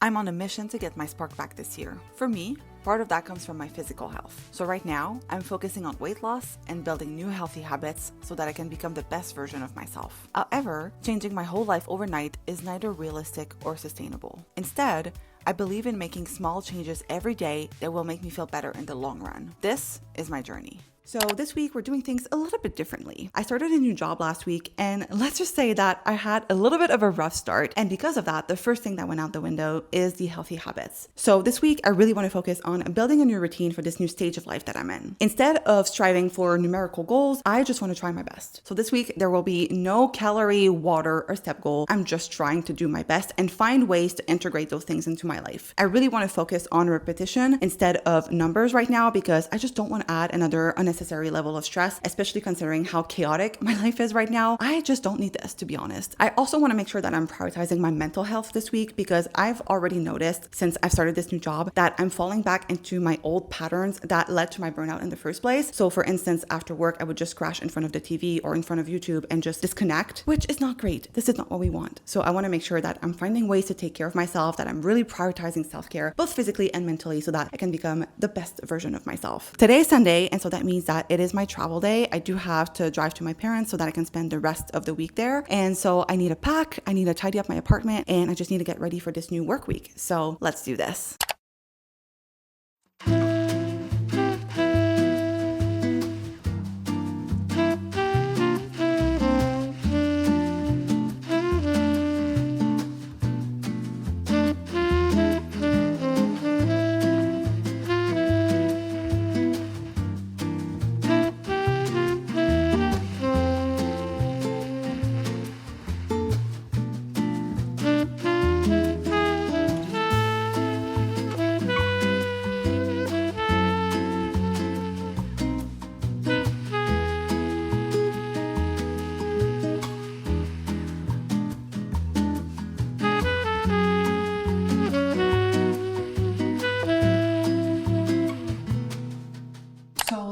I'm on a mission to get my spark back this year. For me, part of that comes from my physical health. So right now, I'm focusing on weight loss and building new healthy habits so that I can become the best version of myself. However, changing my whole life overnight is neither realistic or sustainable. Instead, I believe in making small changes every day that will make me feel better in the long run. This is my journey. So this week we're doing things a little bit differently. I started a new job last week, and let's just say that I had a little bit of a rough start. And because of that, the first thing that went out the window is the healthy habits. So this week I really want to focus on building a new routine for this new stage of life that I'm in. Instead of striving for numerical goals, I just want to try my best. So this week there will be no calorie, water, or step goal. I'm just trying to do my best and find ways to integrate those things into my life. I really want to focus on repetition instead of numbers right now because I just don't want to add another unnecessary level of stress, especially considering how chaotic my life is right now. I just don't need this, to be honest. I also want to make sure that I'm prioritizing my mental health this week because I've already noticed since I've started this new job that I'm falling back into my old patterns that led to my burnout in the first place. So for instance, after work, I would just crash in front of the TV or in front of YouTube and just disconnect, which is not great. This is not what we want. So I want to make sure that I'm finding ways to take care of myself, that I'm really prioritizing self-care, both physically and mentally, so that I can become the best version of myself. Today is Sunday, and so that means that it is my travel day. I do have to drive to my parents so that I can spend the rest of the week there. And so I need to pack, I need to tidy up my apartment, and I just need to get ready for this new work week. So let's do this.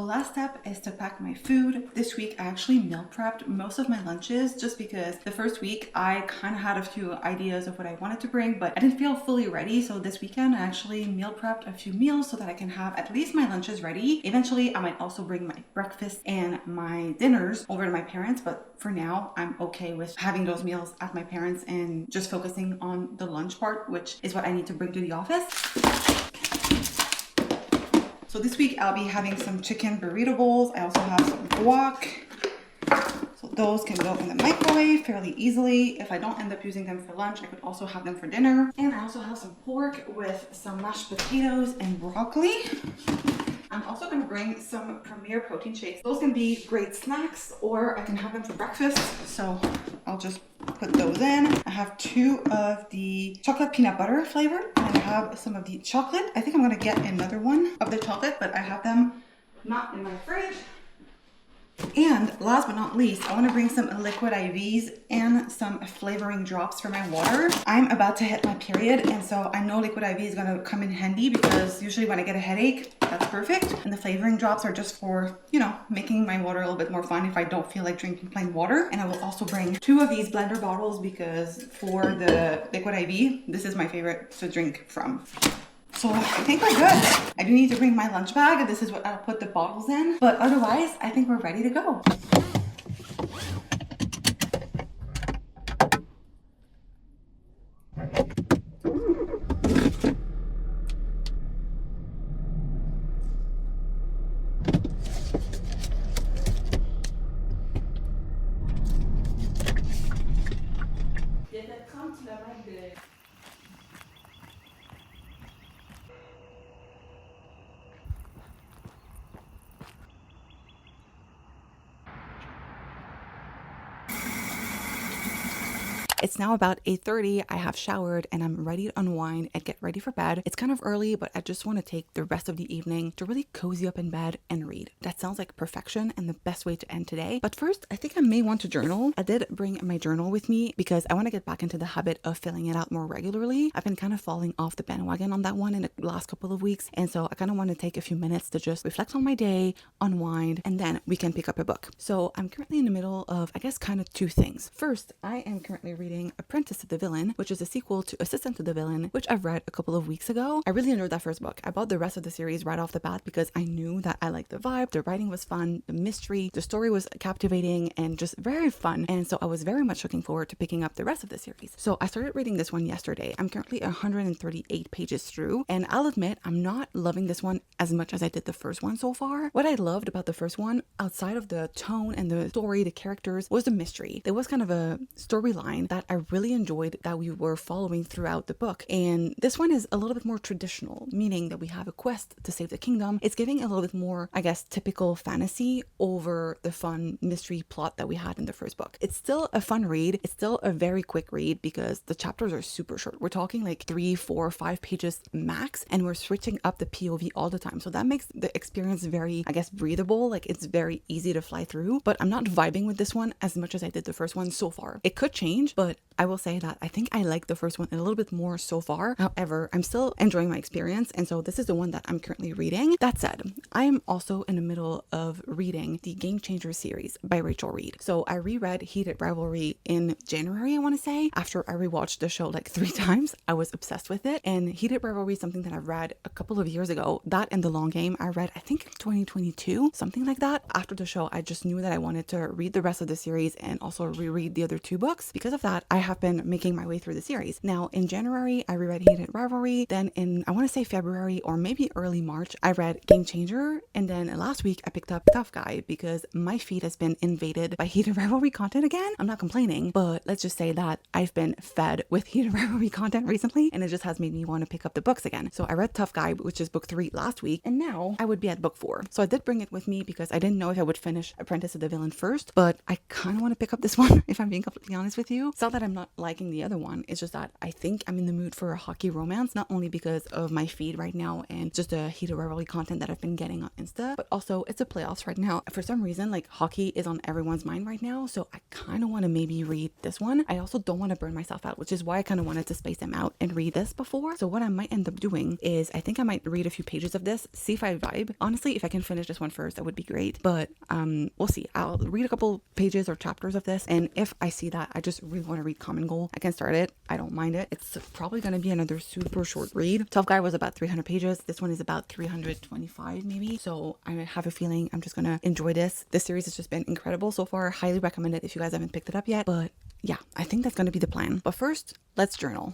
Last step is to pack my food. This week I actually meal prepped most of my lunches just because the first week I kind of had a few ideas of what I wanted to bring, but I didn't feel fully ready. So this weekend I actually meal prepped a few meals so that I can have at least my lunches ready. Eventually I might also bring my breakfast and my dinners over to my parents, but for now I'm okay with having those meals at my parents and just focusing on the lunch part, which is what I need to bring to the office. So this week I'll be having some chicken burrito bowls. I also have some guac. So those can go in the microwave fairly easily. If I don't end up using them for lunch, I could also have them for dinner. And I also have some pork with some mashed potatoes and broccoli. I'm also going to bring some Premier protein shakes. Those can be great snacks or I can have them for breakfast. So I'll just put those in. I have 2 of the chocolate peanut butter flavor and I have some of the chocolate. I think I'm going to get another one of the chocolate, but I have them not in my fridge. And last but not least, I want to bring some liquid IVs and some flavoring drops for my water. I'm about to hit my period, and so I know liquid IV is going to come in handy because usually when I get a headache, that's perfect. And the flavoring drops are just for, making my water a little bit more fun if I don't feel like drinking plain water. And I will also bring 2 of these blender bottles because for the liquid IV, this is my favorite to drink from. So I think we're good. I do need to bring my lunch bag. This is what I'll put the bottles in. But otherwise, I think we're ready to go. It's now about 8:30. I have showered and I'm ready to unwind and get ready for bed. It's kind of early, but I just want to take the rest of the evening to really cozy up in bed and read. That sounds like perfection and the best way to end today. But first, I think I may want to journal. I did bring my journal with me because I want to get back into the habit of filling it out more regularly. I've been kind of falling off the bandwagon on that one in the last couple of weeks. And so I kind of want to take a few minutes to just reflect on my day, unwind, and then we can pick up a book. So I'm currently in the middle of, I guess, kind of 2 things. First, I am currently reading reading Apprentice to the Villain, which is a sequel to Assistant to the Villain, which I've read a couple of weeks ago. I really enjoyed that first book. I bought the rest of the series right off the bat because I knew that I liked the vibe, the writing was fun, the mystery, the story was captivating and just very fun. And so I was very much looking forward to picking up the rest of the series. So I started reading this one yesterday. I'm currently 138 pages through, and I'll admit I'm not loving this one as much as I did the first one so far. What I loved about the first one, outside of the tone and the story, the characters, was the mystery. There was kind of a storyline that I really enjoyed that we were following throughout the book. And this one is a little bit more traditional, meaning that we have a quest to save the kingdom. It's giving a little bit more, I guess, typical fantasy over the fun mystery plot that we had in the first book. It's still a fun read. It's still a very quick read because the chapters are super short. We're talking like 3, 4, 5 pages max, and we're switching up the POV all the time. So that makes the experience very, I guess, breathable. Like it's very easy to fly through, but I'm not vibing with this one as much as I did the first one so far. It could change, but I will say that I think I like the first one a little bit more so far. However, I'm still enjoying my experience, and so this is the one that I'm currently reading. That said, I am also in the middle of reading the Game Changer series by Rachel Reed. So I reread Heated Rivalry in January, I want to say, after I rewatched the show like 3 times. I was obsessed with it, and Heated Rivalry is something that I read a couple of years ago. That and The Long Game I read, I think, in 2022, something like that. After the show, I just knew that I wanted to read the rest of the series and also reread the other 2 books. Because of that, I have been making my way through the series. Now, in January, I reread Heated Rivalry. Then in, I want to say February or maybe early March, I read Game Changer. And then last week, I picked up Tough Guy because my feed has been invaded by Heated Rivalry content again. I'm not complaining, but let's just say that I've been fed with Heated Rivalry content recently, and it just has made me want to pick up the books again. So I read Tough Guy, which is book 3 last week, and now I would be at book 4. So I did bring it with me because I didn't know if I would finish Apprentice to the Villain first, but I kind of want to pick up this one if I'm being completely honest with you. It's not that I'm not liking the other one, it's just that I think I'm in the mood for a hockey romance, not only because of my feed right now and just the Heated Rivalry content that I've been getting on Insta, but also it's a playoffs right now. For some reason, like hockey is on everyone's mind right now, so I kind of want to maybe read this one. I also don't want to burn myself out, which is why I kind of wanted to space them out and read this before. So what I might end up doing is I think I might read a few pages of this, see if I vibe. Honestly, if I can finish this one first, that would be great, but we'll see. I'll read a couple pages or chapters of this, and if I see that I just really want to read Common Goal, I can start it. I don't mind it. It's probably going to be another super short read. Tough Guy was about 300 pages. This one is about 325 maybe. So I have a feeling I'm just going to enjoy this. This series has just been incredible so far. Highly recommend it if you guys haven't picked it up yet. But yeah, I think that's going to be the plan. But first, let's journal.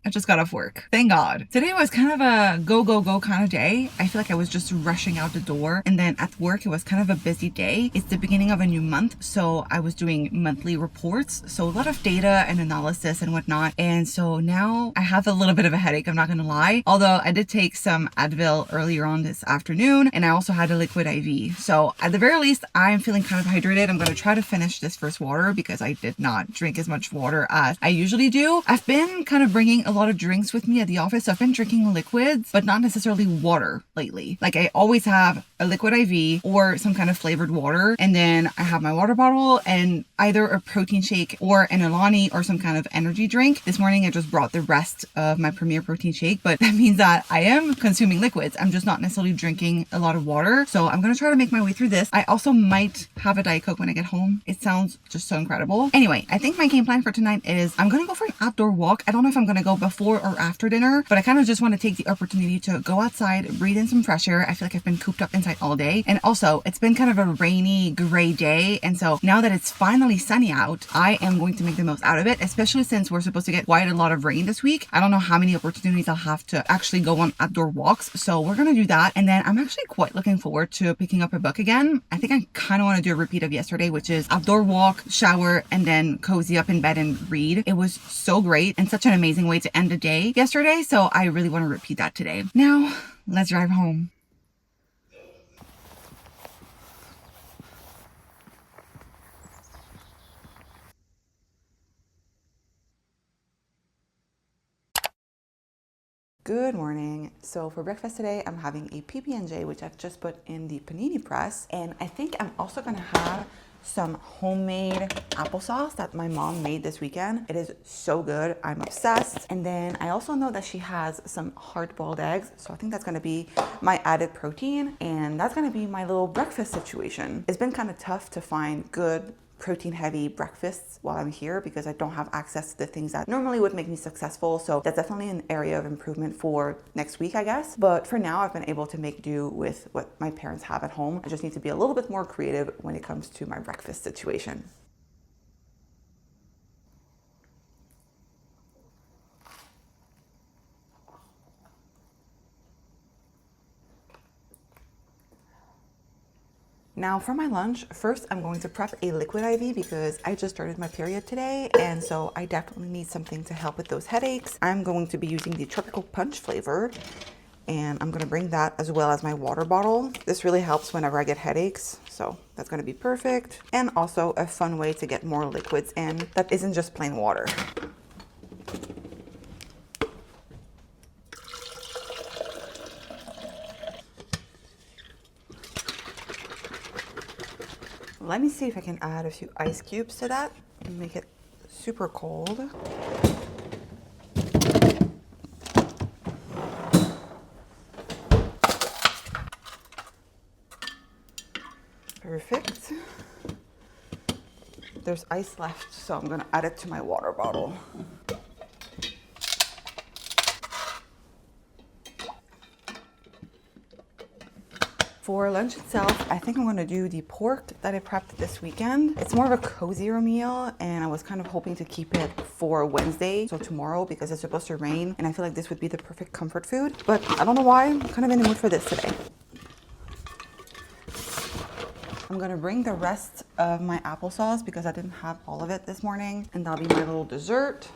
I just got off work. Thank God. Today was kind of a go, go, go kind of day. I feel like I was just rushing out the door. And then at work, it was kind of a busy day. It's the beginning of a new month. So I was doing monthly reports. So a lot of data and analysis and whatnot. And so now I have a little bit of a headache. I'm not going to lie. Although I did take some Advil earlier on this afternoon. And I also had a liquid IV. So at the very least, I'm feeling kind of hydrated. I'm going to try to finish this first water because I did not drink as much water as I usually do. I've been kind of bringing a lot of drinks with me at the office. So I've been drinking liquids, but not necessarily water lately. Like I always have a liquid IV or some kind of flavored water. And then I have my water bottle and either a protein shake or an Alani or some kind of energy drink. This morning, I just brought the rest of my Premier protein shake, but that means that I am consuming liquids. I'm just not necessarily drinking a lot of water. So I'm going to try to make my way through this. I also might have a Diet Coke when I get home. It sounds just so incredible. Anyway, I think my game plan for tonight is I'm going to go for an outdoor walk. I don't know if I'm going to go before or after dinner, but I kind of just want to take the opportunity to go outside, breathe in some fresh air. I feel like I've been cooped up inside all day. And also, it's been kind of a rainy, gray day. And so now that it's finally sunny out, I am going to make the most out of it, especially since we're supposed to get quite a lot of rain this week. I don't know how many opportunities I'll have to actually go on outdoor walks. So we're going to do that. And then I'm actually quite looking forward to picking up a book again. I think I kind of want to do a repeat of yesterday, which is outdoor walk, shower, and then cozy up in bed and read. It was so great and such an amazing way to end the day yesterday. So I really want to repeat that today. Now, let's drive home. Good morning. So for breakfast today, I'm having a PB&J, which I've just put in the panini press. And I think I'm also gonna have some homemade applesauce that my mom made this weekend. It is so good. I'm obsessed. And then I also know that she has some hard-boiled eggs. So I think that's gonna be my added protein. And that's gonna be my little breakfast situation. It's been kind of tough to find good protein heavy breakfasts while I'm here because I don't have access to the things that normally would make me successful. So that's definitely an area of improvement for next week, I guess. But for now, I've been able to make do with what my parents have at home. I just need to be a little bit more creative when it comes to my breakfast situation. Now for my lunch, first I'm going to prep a liquid IV because I just started my period today, and so I definitely need something to help with those headaches. I'm going to be using the tropical punch flavor, and I'm gonna bring that as well as my water bottle. This really helps whenever I get headaches, so that's gonna be perfect. And also a fun way to get more liquids in that isn't just plain water. Let me see if I can add a few ice cubes to that and make it super cold. Perfect. There's ice left, so I'm gonna add it to my water bottle. For lunch itself, I think I'm gonna do the pork that I prepped this weekend. It's more of a cozier meal, and I was kind of hoping to keep it for Wednesday, so tomorrow, because it's supposed to rain, and I feel like this would be the perfect comfort food. But I don't know why, I'm kind of in the mood for this today. I'm gonna bring the rest of my applesauce because I didn't have all of it this morning, and that'll be my little dessert.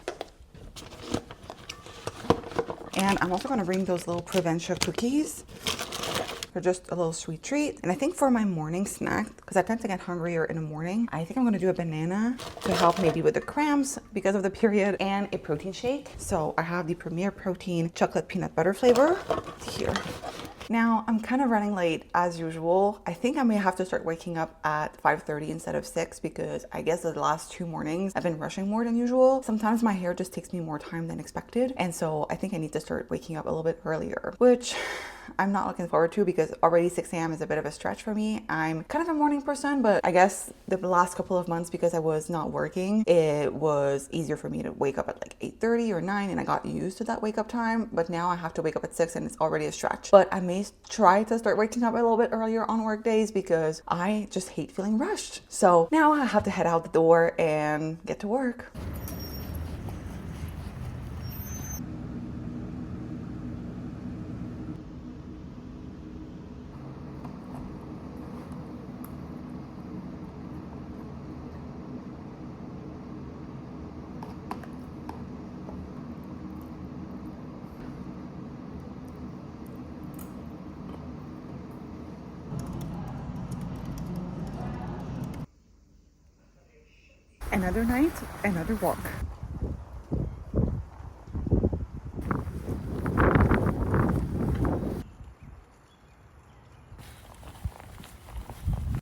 And I'm also gonna bring those little Proventia cookies for just a little sweet treat. And I think for my morning snack, because I tend to get hungrier in the morning, I think I'm gonna do a banana to help maybe with the cramps because of the period, and a protein shake. So I have the Premier Protein chocolate peanut butter flavor here. Now, I'm kind of running late as usual. I think I may have to start waking up at 5:30 instead of 6 because I guess the last 2 mornings I've been rushing more than usual. Sometimes my hair just takes me more time than expected, and so I think I need to start waking up a little bit earlier, which I'm not looking forward to because already 6 a.m. is a bit of a stretch for me. I'm kind of a morning person, but I guess the last couple of months, because I was not working, it was easier for me to wake up at like 8:30 or 9, and I got used to that wake up time. But now I have to wake up at 6 and it's already a stretch. But I may try to start waking up a little bit earlier on work days because I just hate feeling rushed. So now I have to head out the door and get to work. Another night, another walk.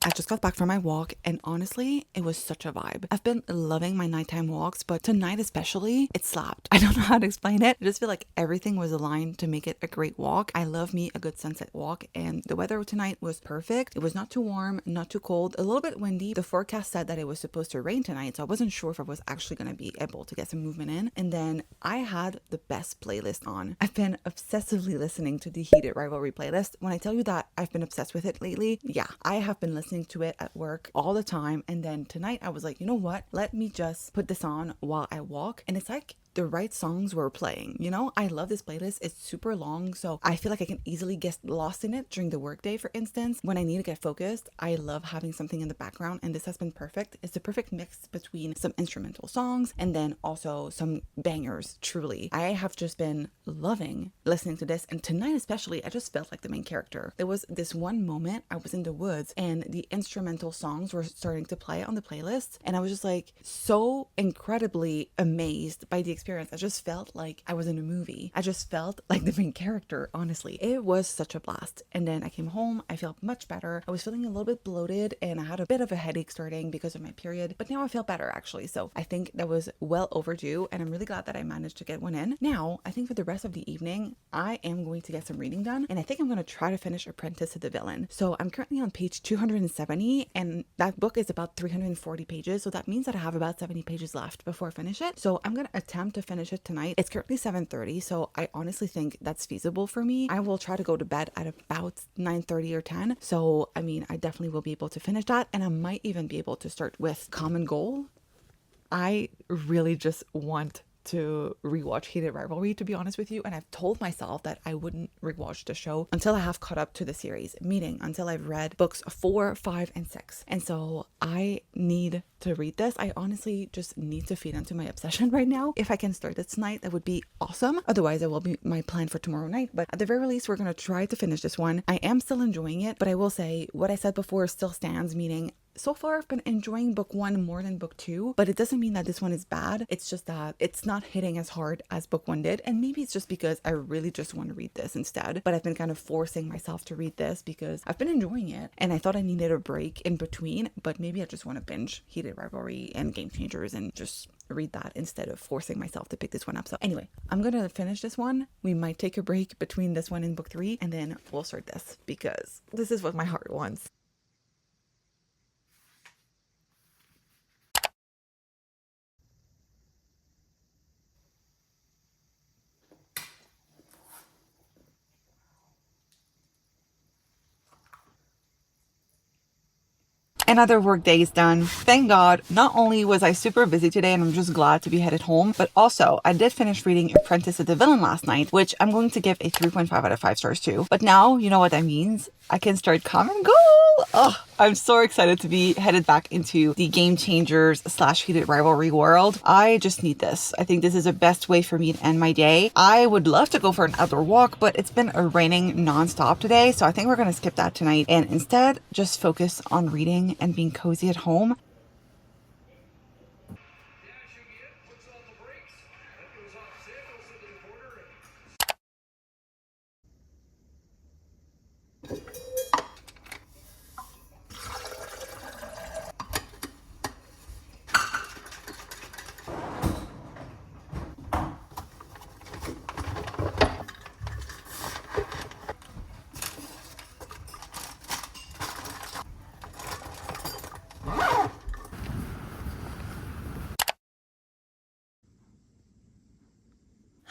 I just got back from my walk and honestly, it was such a vibe. I've been loving my nighttime walks, but tonight especially, it slapped. I don't know how to explain it. I just feel like everything was aligned to make it a great walk. I love me a good sunset walk and the weather tonight was perfect. It was not too warm, not too cold, a little bit windy. The forecast said that it was supposed to rain tonight, so I wasn't sure if I was actually going to be able to get some movement in. And then I had the best playlist on. I've been obsessively listening to the Heated Rivalry playlist. When I tell you that I've been obsessed with it lately, yeah, I have been listening to it at work all the time. And then tonight I was like, you know what? Let me just put this on while I walk. And it's like the right songs were playing. You know, I love this playlist. It's super long, so I feel like I can easily get lost in it during the workday, for instance. When I need to get focused, I love having something in the background, and this has been perfect. It's the perfect mix between some instrumental songs and then also some bangers, truly. I have just been loving listening to this, and tonight especially, I just felt like the main character. There was this one moment I was in the woods and the instrumental songs were starting to play on the playlist, and I was just like so incredibly amazed by the experience. I just felt like I was in a movie. I just felt like the main character, honestly. It was such a blast. And then I came home, I felt much better. I was feeling a little bit bloated and I had a bit of a headache starting because of my period, but now I feel better actually. So I think that was well overdue and I'm really glad that I managed to get one in. Now, I think for the rest of the evening, I am going to get some reading done and I think I'm going to try to finish Apprentice to the Villain. So I'm currently on page 270 and that book is about 340 pages. So that means that I have about 70 pages left before I finish it. So I'm going to attempt to finish it tonight. It's currently 7:30, so I honestly think that's feasible for me. I will try to go to bed at about 9:30 or 10. So, I mean, I definitely will be able to finish that and I might even be able to start with Common Goal. I really just want to rewatch Heated Rivalry, to be honest with you, and I've told myself that I wouldn't rewatch the show until I have caught up to the series, meaning until I've read books 4, 5, and 6. And so I need to read this. I honestly just need to feed into my obsession right now. If I can start it tonight, that would be awesome. Otherwise, it will be my plan for tomorrow night. But at the very least, we're going to try to finish this one. I am still enjoying it, but I will say what I said before still stands, meaning so far I've been enjoying book 1 more than book 2, but it doesn't mean that this one is bad. It's just that it's not hitting as hard as book 1 did. And maybe it's just because I really just want to read this instead. But I've been kind of forcing myself to read this because I've been enjoying it and I thought I needed a break in between, but maybe I just want to binge Heated Rivalry and Game Changers and just read that instead of forcing myself to pick this one up. So anyway, I'm gonna finish this one. We might take a break between this one and book 3 and then we'll start this because this is what my heart wants. Another work day is done. Thank God. Not only was I super busy today and I'm just glad to be headed home, but also I did finish reading Apprentice to the Villain last night, which I'm going to give a 3.5 out of 5 stars to. But now, you know what that means? I can start Common Goal. Oh, I'm so excited to be headed back into the Game Changers / Heated Rivalry world. I just need this. I think this is the best way for me to end my day. I would love to go for an outdoor walk, but it's been raining nonstop today, so I think we're going to skip that tonight and instead just focus on reading and being cozy at home.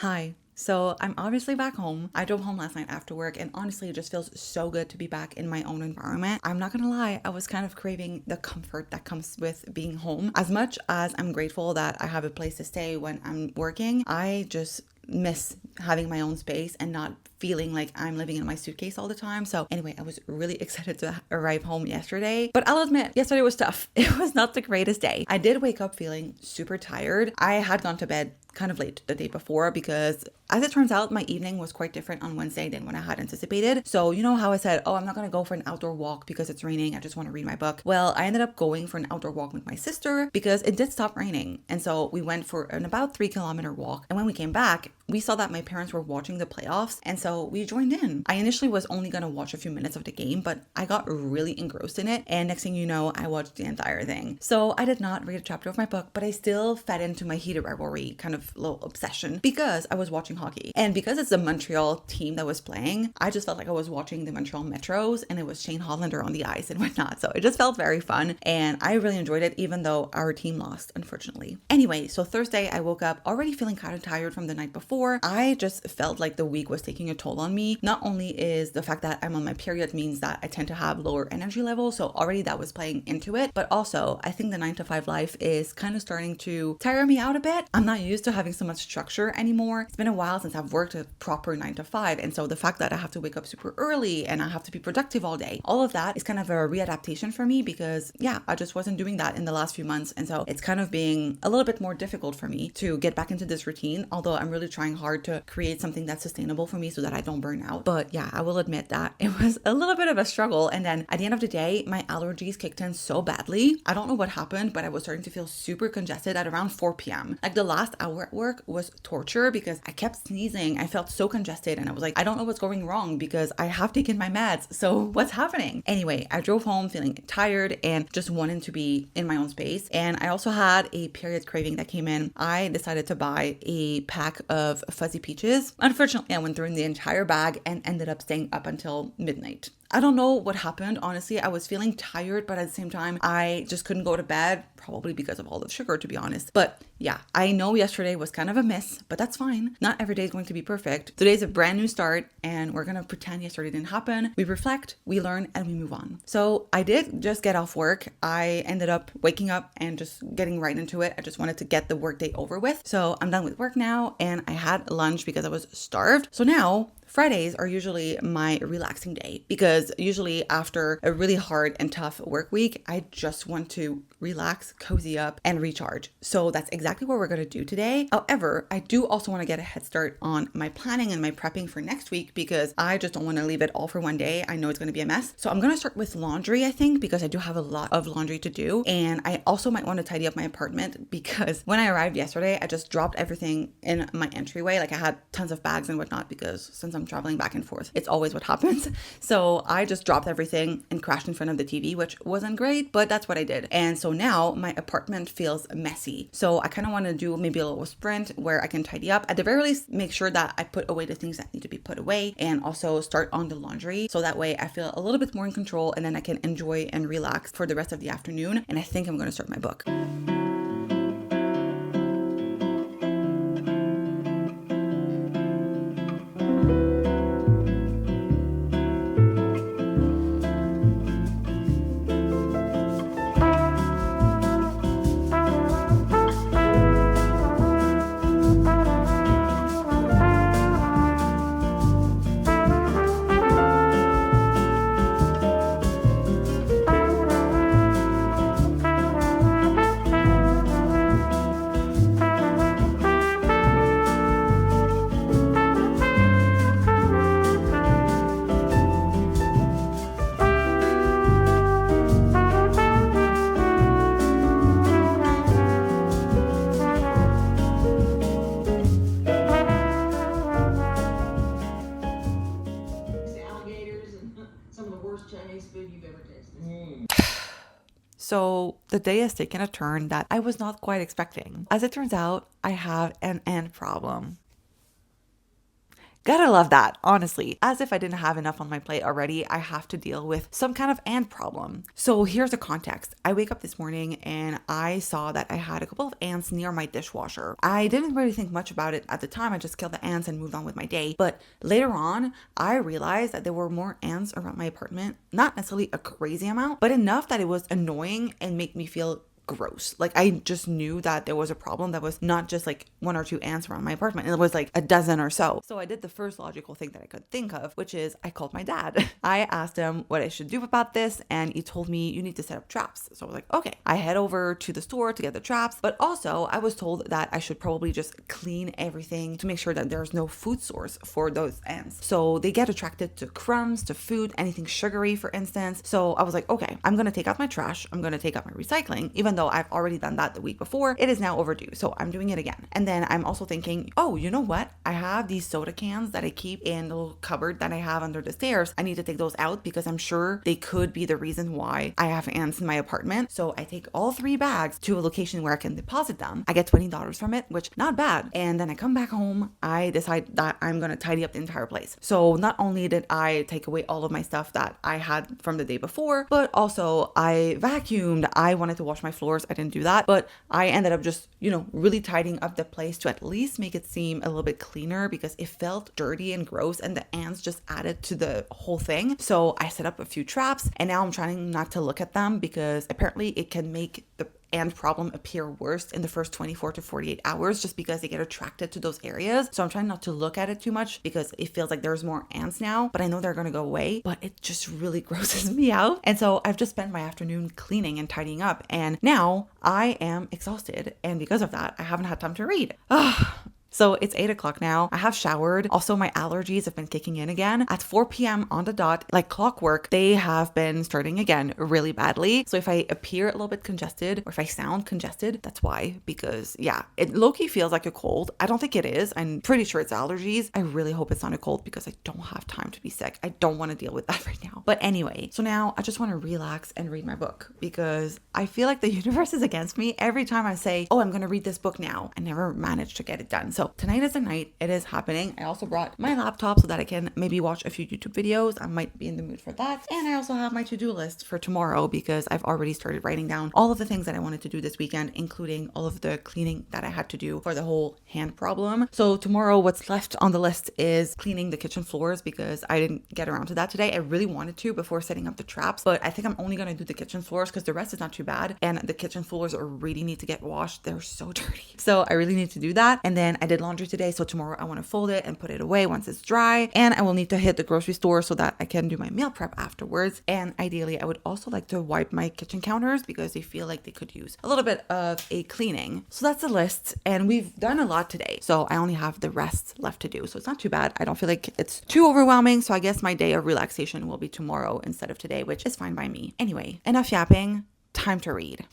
Hi. So I'm obviously back home. I drove home last night after work and honestly it just feels so good to be back in my own environment. I'm not gonna lie, I was kind of craving the comfort that comes with being home. As much as I'm grateful that I have a place to stay when I'm working, I just miss having my own space and not feeling like I'm living in my suitcase all the time. So anyway, I was really excited to arrive home yesterday, but I'll admit, yesterday was tough. It was not the greatest day. I did wake up feeling super tired. I had gone to bed kind of late the day before because As it turns out, my evening was quite different on Wednesday than when I had anticipated. So you know how I said, oh, I'm not going to go for an outdoor walk because it's raining. I just want to read my book. Well, I ended up going for an outdoor walk with my sister because it did stop raining. And so we went for an about 3-kilometer walk. And when we came back, we saw that my parents were watching the playoffs. And so we joined in. I initially was only going to watch a few minutes of the game, but I got really engrossed in it. And next thing you know, I watched the entire thing. So I did not read a chapter of my book, but I still fed into my heated rivalry kind of little obsession because I was watching hockey. And because it's the Montreal team that was playing, I just felt like I was watching the Montreal Metros and it was Shane Hollander on the ice and whatnot. So it just felt very fun and I really enjoyed it, even though our team lost, unfortunately. Anyway, so Thursday I woke up already feeling kind of tired from the night before. I just felt like the week was taking a toll on me. Not only is the fact that I'm on my period means that I tend to have lower energy levels, so already that was playing into it, but also I think the 9 to 5 life is kind of starting to tire me out a bit. I'm not used to having so much structure anymore. It's been a while since I've worked a proper 9 to 5, and so the fact that I have to wake up super early and I have to be productive all day, all of that is kind of a readaptation for me because yeah, I just wasn't doing that in the last few months, and so it's kind of being a little bit more difficult for me to get back into this routine, although I'm really trying hard to create something that's sustainable for me so that I don't burn out. But yeah, I will admit that it was a little bit of a struggle, and then at the end of the day, my allergies kicked in so badly. I don't know what happened, but I was starting to feel super congested at around 4 p.m. Like the last hour at work was torture because I kept sneezing. I felt so congested and I was like, I don't know what's going wrong because I have taken my meds. So what's happening? Anyway, I drove home feeling tired and just wanting to be in my own space. And I also had a period craving that came in. I decided to buy a pack of fuzzy peaches. Unfortunately, I went through the entire bag and ended up staying up until midnight. I don't know what happened. Honestly, I was feeling tired, but at the same time, I just couldn't go to bed, probably because of all the sugar, to be honest. But yeah, I know yesterday was kind of a miss, but that's fine. Not every day is going to be perfect. Today's a brand new start, and we're going to pretend yesterday didn't happen. We reflect, we learn, and we move on. So I did just get off work. I ended up waking up and just getting right into it. I just wanted to get the workday over with. So I'm done with work now, and I had lunch because I was starved. So now Fridays are usually my relaxing day because usually after a really hard and tough work week, I just want to relax, cozy up, and recharge. So that's exactly what we're going to do today. However, I do also want to get a head start on my planning and my prepping for next week because I just don't want to leave it all for one day. I know it's going to be a mess. So I'm going to start with laundry, I think, because I do have a lot of laundry to do. And I also might want to tidy up my apartment because when I arrived yesterday, I just dropped everything in my entryway. Like I had tons of bags and whatnot because since I'm traveling back and forth, it's always what happens. So I just dropped everything and crashed in front of the TV, which wasn't great, but that's what I did. And so now my apartment feels messy. So I kind of want to do maybe a little sprint where I can tidy up. At the very least, make sure that I put away the things that need to be put away and also start on the laundry. So that way I feel a little bit more in control and then I can enjoy and relax for the rest of the afternoon. And I think I'm going to start my book. So the day has taken a turn that I was not quite expecting. As it turns out, I have an ant problem. Gotta love that, honestly. As if I didn't have enough on my plate already, I have to deal with some kind of ant problem. So here's the context. I wake up this morning and I saw that I had a couple of ants near my dishwasher. I didn't really think much about it at the time. I just killed the ants and moved on with my day. But later on, I realized that there were more ants around my apartment. Not necessarily a crazy amount, but enough that it was annoying and make me feel gross. Like I just knew that there was a problem that was not just like one or two ants around my apartment. It was like a dozen or so. So I did the first logical thing that I could think of, which is I called my dad. I asked him what I should do about this, and he told me you need to set up traps. So I was like, okay. I head over to the store to get the traps, but also I was told that I should probably just clean everything to make sure that there's no food source for those ants. So they get attracted to crumbs, to food, anything sugary, for instance. So I was like, okay, I'm going to take out my trash. I'm going to take out my recycling, even though I've already done that the week before. It is now overdue. So I'm doing it again. And then I'm also thinking, oh, you know what? I have these soda cans that I keep in the little cupboard that I have under the stairs. I need to take those out because I'm sure they could be the reason why I have ants in my apartment. So I take all 3 bags to a location where I can deposit them. I get $20 from it, which not bad. And then I come back home. I decide that I'm going to tidy up the entire place. So not only did I take away all of my stuff that I had from the day before, but also I vacuumed. I wanted to wash my floors. I didn't do that, but I ended up just, really tidying up the place to at least make it seem a little bit cleaner because it felt dirty and gross and the ants just added to the whole thing. So I set up a few traps and now I'm trying not to look at them because apparently it can make the ant problem appear worse in the first 24 to 48 hours just because they get attracted to those areas. So I'm trying not to look at it too much because it feels like there's more ants now, but I know they're going to go away, but it just really grosses me out. And so I've just spent my afternoon cleaning and tidying up, and now I am exhausted. And because of that, I haven't had time to read. So it's 8 o'clock now. I have showered. Also, my allergies have been kicking in again. At 4 p.m. on the dot, like clockwork, they have been starting again really badly. So if I appear a little bit congested or if I sound congested, that's why. Because it low-key feels like a cold. I don't think it is. I'm pretty sure it's allergies. I really hope it's not a cold because I don't have time to be sick. I don't want to deal with that right now. But anyway, so now I just want to relax and read my book because I feel like the universe is against me. Every time I say, oh, I'm going to read this book now, I never manage to get it done. So tonight is the night. It is happening. I also brought my laptop so that I can maybe watch a few YouTube videos. I might be in the mood for that. And I also have my to-do list for tomorrow because I've already started writing down all of the things that I wanted to do this weekend, including all of the cleaning that I had to do for the whole hand problem. So tomorrow, what's left on the list is cleaning the kitchen floors because I didn't get around to that today. I really wanted to before setting up the traps, but I think I'm only going to do the kitchen floors because the rest is not too bad. And the kitchen floors really need to get washed. They're so dirty. So I really need to do that. And then I did laundry today. So tomorrow I want to fold it and put it away once it's dry. And I will need to hit the grocery store so that I can do my meal prep afterwards. And ideally, I would also like to wipe my kitchen counters because they feel like they could use a little bit of a cleaning. So that's the list. And we've done a lot today. So I only have the rest left to do. So it's not too bad. I don't feel like it's too overwhelming. So I guess my day of relaxation will be tomorrow instead of today, which is fine by me. Anyway, enough yapping. Time to read.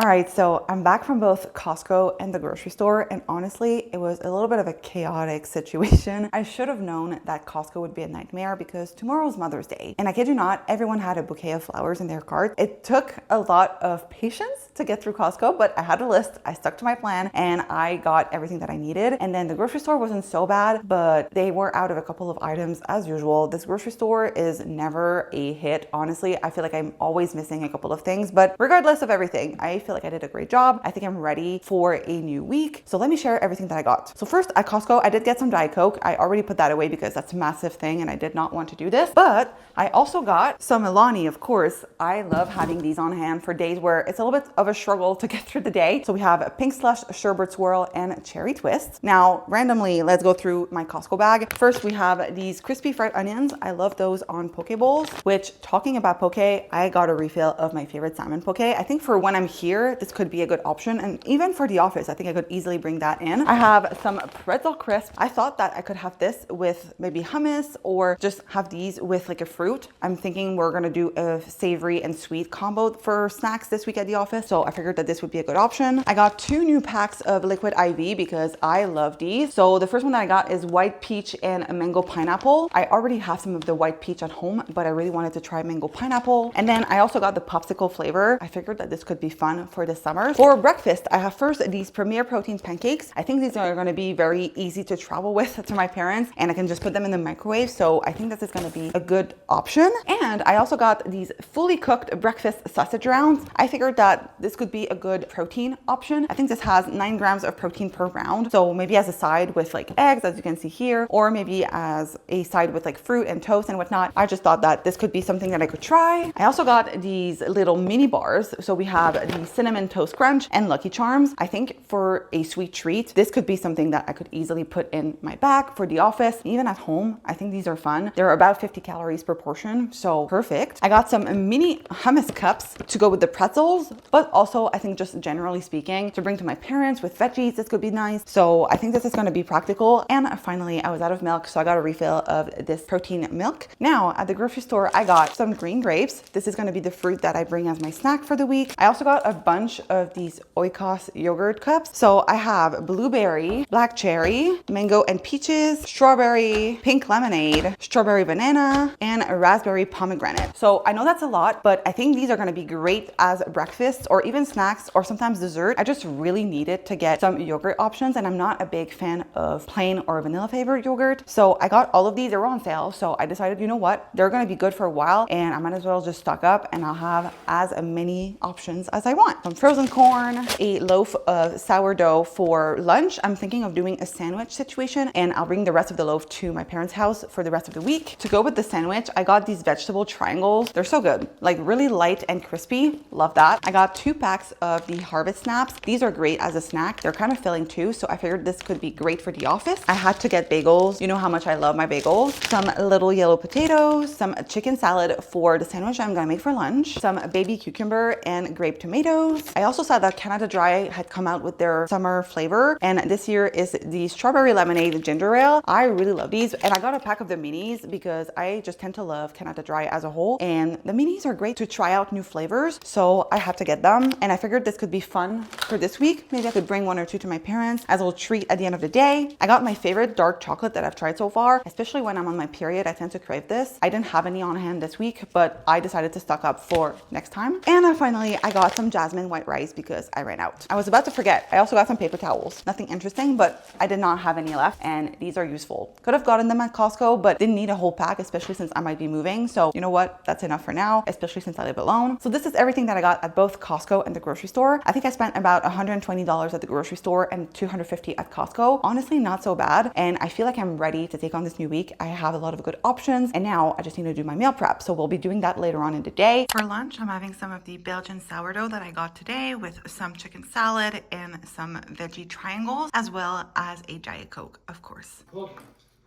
All right, so I'm back from both Costco and the grocery store, and honestly, it was a little bit of a chaotic situation. I should have known that Costco would be a nightmare because tomorrow's Mother's Day, and I kid you not, everyone had a bouquet of flowers in their cart. It took a lot of patience to get through Costco, but I had a list, I stuck to my plan, and I got everything that I needed. And then the grocery store wasn't so bad, but they were out of a couple of items as usual. This grocery store is never a hit, honestly. I feel like I'm always missing a couple of things, but regardless of everything, I feel like I did a great job. I think I'm ready for a new week. So let me share everything that I got. So first at Costco, I did get some Diet Coke. I already put that away because that's a massive thing and I did not want to do this, but I also got some Milani, of course. I love having these on hand for days where it's a little bit of a struggle to get through the day. So we have a pink slush, sherbet swirl, and cherry twist. Now, randomly, let's go through my Costco bag. First, we have these crispy fried onions. I love those on poke bowls, which, talking about poke, I got a refill of my favorite salmon poke. I think for when I'm here here, this could be a good option. And even for the office, I think I could easily bring that in. I have some pretzel crisp. I thought that I could have this with maybe hummus or just have these with like a fruit. I'm thinking we're gonna do a savory and sweet combo for snacks this week at the office. So I figured that this would be a good option. I got 2 new packs of liquid IV because I love these. So the first one that I got is white peach and a mango pineapple. I already have some of the white peach at home, but I really wanted to try mango pineapple. And then I also got the popsicle flavor. I figured that this could be fun for the summer. For breakfast, I have first these Premier Protein pancakes. I think these are going to be very easy to travel with to my parents, and I can just put them in the microwave. So I think this is going to be a good option. And I also got these fully cooked breakfast sausage rounds. I figured that this could be a good protein option. I think this has 9 grams of protein per round. So maybe as a side with like eggs, as you can see here, or maybe as a side with like fruit and toast and whatnot. I just thought that this could be something that I could try. I also got these little mini bars. So we have the cinnamon toast crunch and Lucky Charms. I think for a sweet treat, this could be something that I could easily put in my bag for the office, even at home. I think these are fun. They're about 50 calories per portion, so perfect. I got some mini hummus cups to go with the pretzels, but also I think just generally speaking, to bring to my parents with veggies, this could be nice. So I think this is going to be practical. And finally, I was out of milk, so I got a refill of this protein milk. Now at the grocery store, I got some green grapes. This is going to be the fruit that I bring as my snack for the week. I also got a bunch of these Oikos yogurt cups. So I have blueberry, black cherry, mango and peaches, strawberry, pink lemonade, strawberry banana, and a raspberry pomegranate. So I know that's a lot, but I think these are going to be great as breakfast or even snacks or sometimes dessert. I just really needed to get some yogurt options, and I'm not a big fan of plain or vanilla flavored yogurt. So I got all of these. They were on sale. So I decided, you know what? They're going to be good for a while, and I might as well just stock up, and I'll have as many options as I want. Some frozen corn, a loaf of sourdough for lunch. I'm thinking of doing a sandwich situation, and I'll bring the rest of the loaf to my parents' house for the rest of the week. To go with the sandwich, I got these vegetable triangles. They're so good, like really light and crispy. Love that. I got 2 packs of the Harvest Snaps. These are great as a snack. They're kind of filling too, so I figured this could be great for the office. I had to get bagels. You know how much I love my bagels. Some little yellow potatoes, some chicken salad for the sandwich I'm gonna make for lunch, some baby cucumber and grape tomatoes. I also saw that Canada Dry had come out with their summer flavor, and this year is the strawberry lemonade ginger ale. I really love these, and I got a pack of the minis because I just tend to love Canada Dry as a whole, and the minis are great to try out new flavors, so I had to get them, and I figured this could be fun for this week. Maybe I could bring 1 or 2 to my parents as a little treat at the end of the day. I got my favorite dark chocolate that I've tried so far, especially when I'm on my period. I tend to crave this. I didn't have any on hand this week, but I decided to stock up for next time. And finally, I got some jasmine white rice because I ran out. I was about to forget. I also got some paper towels. Nothing interesting, but I did not have any left, and these are useful. Could have gotten them at Costco, but didn't need a whole pack, especially since I might be moving. So you know what? That's enough for now, especially since I live alone. So this is everything that I got at both Costco and the grocery store. I think I spent about $120 at the grocery store and $250 at Costco. Honestly, not so bad. And I feel like I'm ready to take on this new week. I have a lot of good options, and now I just need to do my meal prep. So we'll be doing that later on in the day. For lunch, I'm having some of the Belgian sourdough that I got today with some chicken salad and some veggie triangles, as well as a Diet Coke, of course. Look,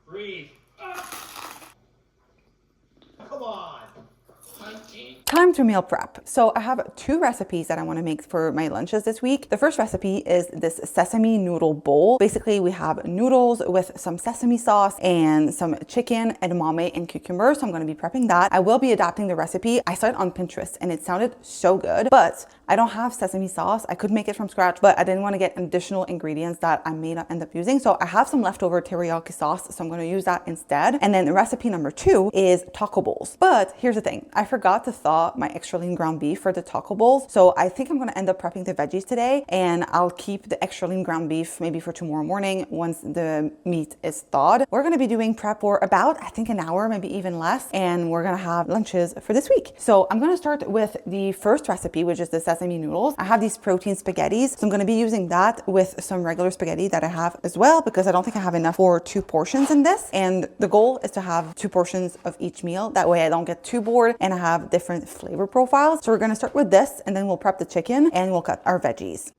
breathe. Come on. Time to meal prep. So I have 2 recipes that I want to make for my lunches this week. The first recipe is this sesame noodle bowl. Basically, we have noodles with some sesame sauce and some chicken, edamame, and cucumber. So I'm going to be prepping that. I will be adapting the recipe. I saw it on Pinterest and it sounded so good, but I don't have sesame sauce. I could make it from scratch, but I didn't want to get additional ingredients that I may not end up using. So I have some leftover teriyaki sauce, so I'm going to use that instead. And then recipe number 2 is taco bowls. But here's the thing. I forgot to thaw my extra lean ground beef for the taco bowls. So I think I'm going to end up prepping the veggies today, and I'll keep the extra lean ground beef maybe for tomorrow morning once the meat is thawed. We're going to be doing prep for about, I think, an hour, maybe even less. And we're going to have lunches for this week. So I'm going to start with the first recipe, which is the sesame noodles. I have these protein spaghettis. So I'm going to be using that with some regular spaghetti that I have as well, because I don't think I have enough for 2 portions in this. And the goal is to have 2 portions of each meal. That way I don't get too bored and I have different flavor profiles. So we're going to start with this, and then we'll prep the chicken and we'll cut our veggies.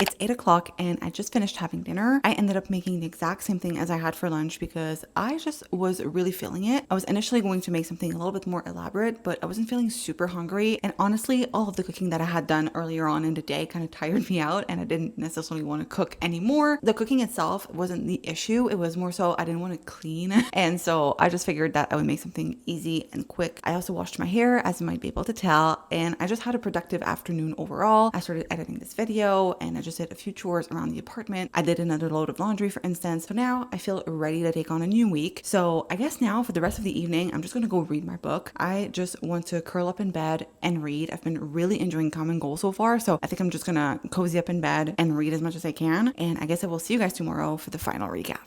It's 8 o'clock and I just finished having dinner. I ended up making the exact same thing as I had for lunch because I just was really feeling it. I was initially going to make something a little bit more elaborate, but I wasn't feeling super hungry. And honestly, all of the cooking that I had done earlier on in the day kind of tired me out and I didn't necessarily want to cook anymore. The cooking itself wasn't the issue. It was more so I didn't want to clean. And so I just figured that I would make something easy and quick. I also washed my hair, as you might be able to tell, and I just had a productive afternoon overall. I started editing this video and I just did a few chores around the apartment. I did another load of laundry, for instance. So now I feel ready to take on a new week. So I guess now for the rest of the evening, I'm just going to go read my book. I just want to curl up in bed and read. I've been really enjoying Common Goal so far. So I think I'm just going to cozy up in bed and read as much as I can. And I guess I will see you guys tomorrow for the final recap.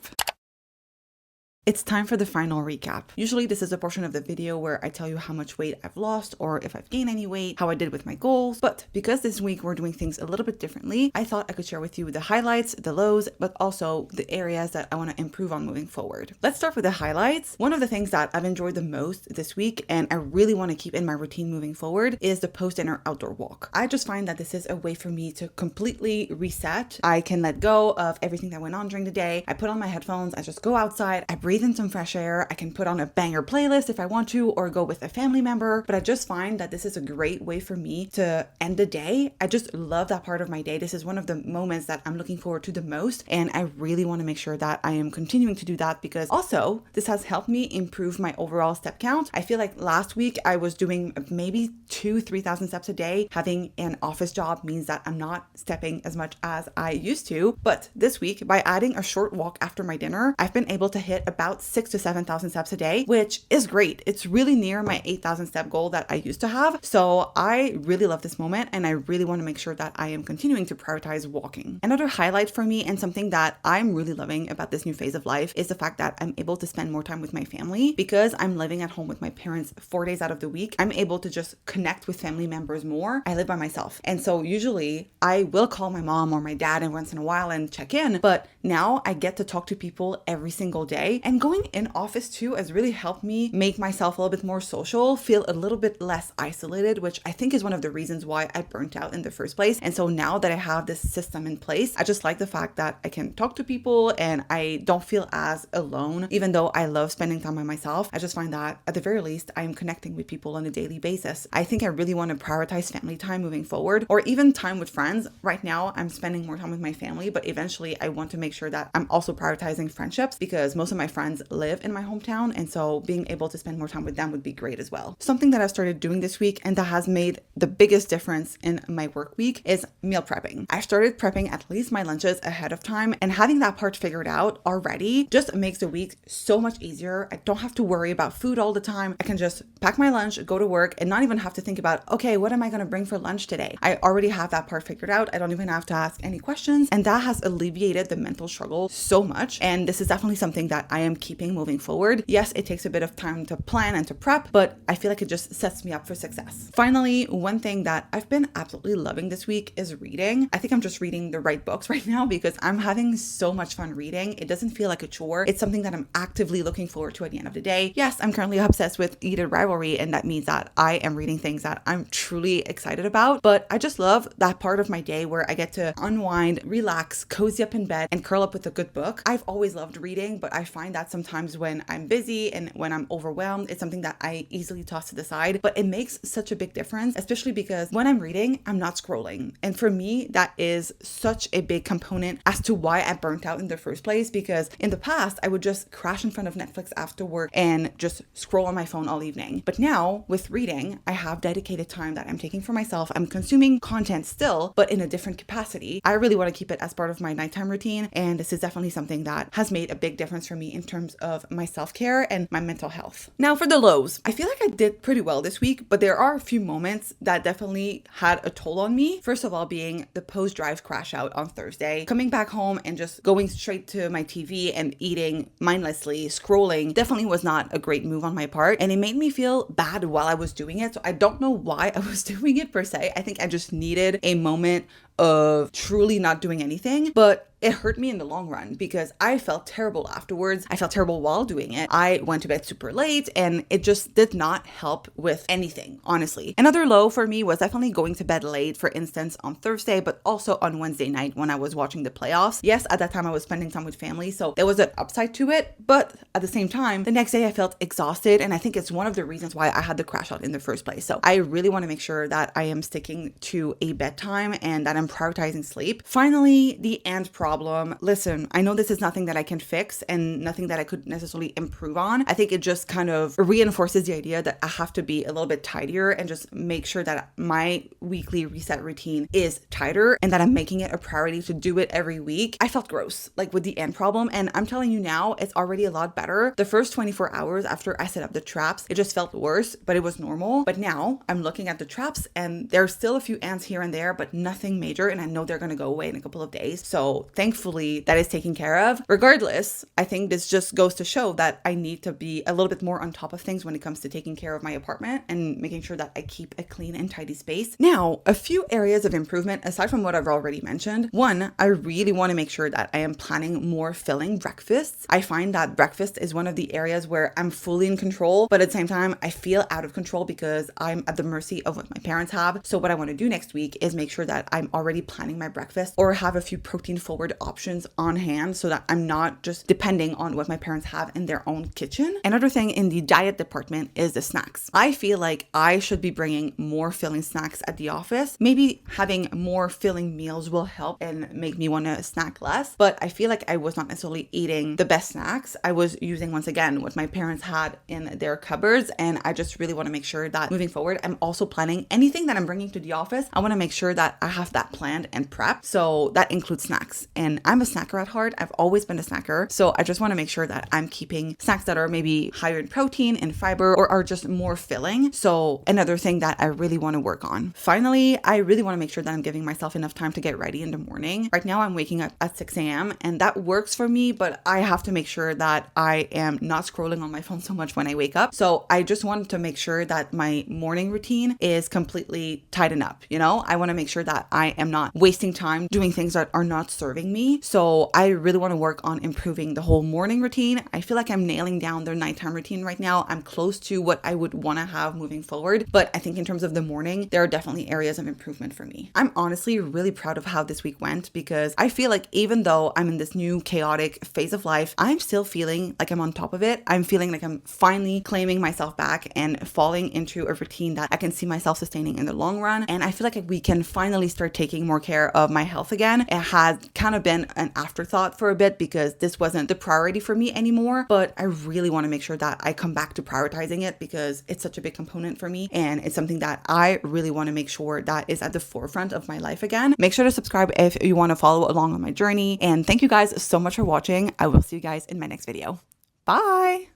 It's time for the final recap. Usually this is a portion of the video where I tell you how much weight I've lost or if I've gained any weight, how I did with my goals. But because this week we're doing things a little bit differently, I thought I could share with you the highlights, the lows, but also the areas that I want to improve on moving forward. Let's start with the highlights. One of the things that I've enjoyed the most this week and I really want to keep in my routine moving forward is the post-dinner outdoor walk. I just find that this is a way for me to completely reset. I can let go of everything that went on during the day. I put on my headphones, I just go outside, I breathe in some fresh air. I can put on a banger playlist if I want to, or go with a family member. But I just find that this is a great way for me to end the day. I just love that part of my day. This is one of the moments that I'm looking forward to the most. And I really want to make sure that I am continuing to do that because also this has helped me improve my overall step count. I feel like last week I was doing maybe 2,000-3,000 steps a day. Having an office job means that I'm not stepping as much as I used to. But this week, by adding a short walk after my dinner, I've been able to hit about 6,000 to 7,000 steps a day, which is great. It's really near my 8,000 step goal that I used to have. So I really love this moment and I really want to make sure that I am continuing to prioritize walking. Another highlight for me and something that I'm really loving about this new phase of life is the fact that I'm able to spend more time with my family. Because I'm living at home with my parents 4 days out of the week, I'm able to just connect with family members more. I live by myself. And so usually I will call my mom or my dad once in a while and check in, but now I get to talk to people every single day. And going in office too has really helped me make myself a little bit more social, feel a little bit less isolated, which I think is one of the reasons why I burnt out in the first place. And so now that I have this system in place, I just like the fact that I can talk to people and I don't feel as alone. Even though I love spending time by myself, I just find that at the very least, I am connecting with people on a daily basis. I think I really want to prioritize family time moving forward, or even time with friends. Right now, I'm spending more time with my family, but eventually I want to make sure that I'm also prioritizing friendships because most of my friends live in my hometown, and so being able to spend more time with them would be great as well. Something that I've started doing this week and that has made the biggest difference in my work week is meal prepping. I started prepping at least my lunches ahead of time, and having that part figured out already just makes the week so much easier. I don't have to worry about food all the time. I can just pack my lunch, go to work, and not even have to think about, okay, what am I going to bring for lunch today? I already have that part figured out. I don't even have to ask any questions, and that has alleviated the mental struggle so much. And this is definitely something that I am keeping moving forward. Yes, it takes a bit of time to plan and to prep, but I feel like it just sets me up for success. Finally, one thing that I've been absolutely loving this week is reading. I think I'm just reading the right books right now because I'm having so much fun reading. It doesn't feel like a chore. It's something that I'm actively looking forward to at the end of the day. Yes, I'm currently obsessed with Heated Rivalry, and that means that I am reading things that I'm truly excited about, but I just love that part of my day where I get to unwind, relax, cozy up in bed, and curl up with a good book. I've always loved reading, but I find that sometimes when I'm busy and when I'm overwhelmed, it's something that I easily toss to the side, but it makes such a big difference, especially because when I'm reading, I'm not scrolling. And for me, that is such a big component as to why I burnt out in the first place, because in the past, I would just crash in front of Netflix after work and just scroll on my phone all evening. But now with reading, I have dedicated time that I'm taking for myself. I'm consuming content still, but in a different capacity. I really want to keep it as part of my nighttime routine, and this is definitely something that has made a big difference for me in terms of my self-care and my mental health. Now for the lows, I feel like I did pretty well this week, but there are a few moments that definitely had a toll on me. First of all, being the post-drive crash out on Thursday, coming back home and just going straight to my TV and eating mindlessly, scrolling, definitely was not a great move on my part. And it made me feel bad while I was doing it. So I don't know why I was doing it per se. I think I just needed a moment of truly not doing anything, but it hurt me in the long run because I felt terrible afterwards. I felt terrible while doing it. I went to bed super late and it just did not help with anything, honestly. Another low for me was definitely going to bed late, for instance, on Thursday, but also on Wednesday night when I was watching the playoffs. Yes, at that time I was spending time with family, so there was an upside to it, but at the same time, the next day I felt exhausted, and I think it's one of the reasons why I had the crash out in the first place. So I really want to make sure that I am sticking to a bedtime and that I'm prioritizing sleep. Finally, the and problem. Listen, I know this is nothing that I can fix and nothing that I could necessarily improve on. I think it just kind of reinforces the idea that I have to be a little bit tidier and just make sure that my weekly reset routine is tighter and that I'm making it a priority to do it every week. I felt gross, like with the and problem, and I'm telling you now, it's already a lot better. The first 24 hours after I set up the traps, it just felt worse, but it was normal. But now I'm looking at the traps and there's still a few ants here and there, but nothing major, and I know they're gonna go away in a couple of days. So thankfully that is taken care of. Regardless, I think this just goes to show that I need to be a little bit more on top of things when it comes to taking care of my apartment and making sure that I keep a clean and tidy space. Now, a few areas of improvement aside from what I've already mentioned. One, I really want to make sure that I am planning more filling breakfasts. I find that breakfast is one of the areas where I'm fully in control, but at the same time, I feel out of control because I'm at the mercy of what my parents have. So what I want to do next week is make sure that I'm already planning my breakfast or have a few protein forward options on hand so that I'm not just depending on what my parents have in their own kitchen. Another thing in the diet department is the snacks. I feel like I should be bringing more filling snacks at the office. Maybe having more filling meals will help and make me want to snack less, but I feel like I was not necessarily eating the best snacks. I was using, once again, what my parents had in their cupboards, and I just really want to make sure that moving forward, I'm also planning anything that I'm bringing to the office. I want to make sure that I have that planned and prepped. So that includes snacks. And I'm a snacker at heart. I've always been a snacker. So I just want to make sure that I'm keeping snacks that are maybe higher in protein and fiber or are just more filling. So another thing that I really want to work on. Finally, I really want to make sure that I'm giving myself enough time to get ready in the morning. Right now I'm waking up at 6 a.m. and that works for me, but I have to make sure that I am not scrolling on my phone so much when I wake up. So I just wanted to make sure that my morning routine is completely tightened up. I want to make sure that I am not wasting time doing things that are not serving me. So I really want to work on improving the whole morning routine. I feel like I'm nailing down the nighttime routine right now. I'm close to what I would want to have moving forward. But I think in terms of the morning, there are definitely areas of improvement for me. I'm honestly really proud of how this week went because I feel like even though I'm in this new chaotic phase of life, I'm still feeling like I'm on top of it. I'm feeling like I'm finally claiming myself back and falling into a routine that I can see myself sustaining in the long run. And I feel like we can finally start taking more care of my health again. It had kind of been an afterthought for a bit because this wasn't the priority for me anymore, but I really want to make sure that I come back to prioritizing it because it's such a big component for me and it's something that I really want to make sure that is at the forefront of my life again. Make sure to subscribe if you want to follow along on my journey, and thank you guys so much for watching. I will see you guys in my next video. Bye!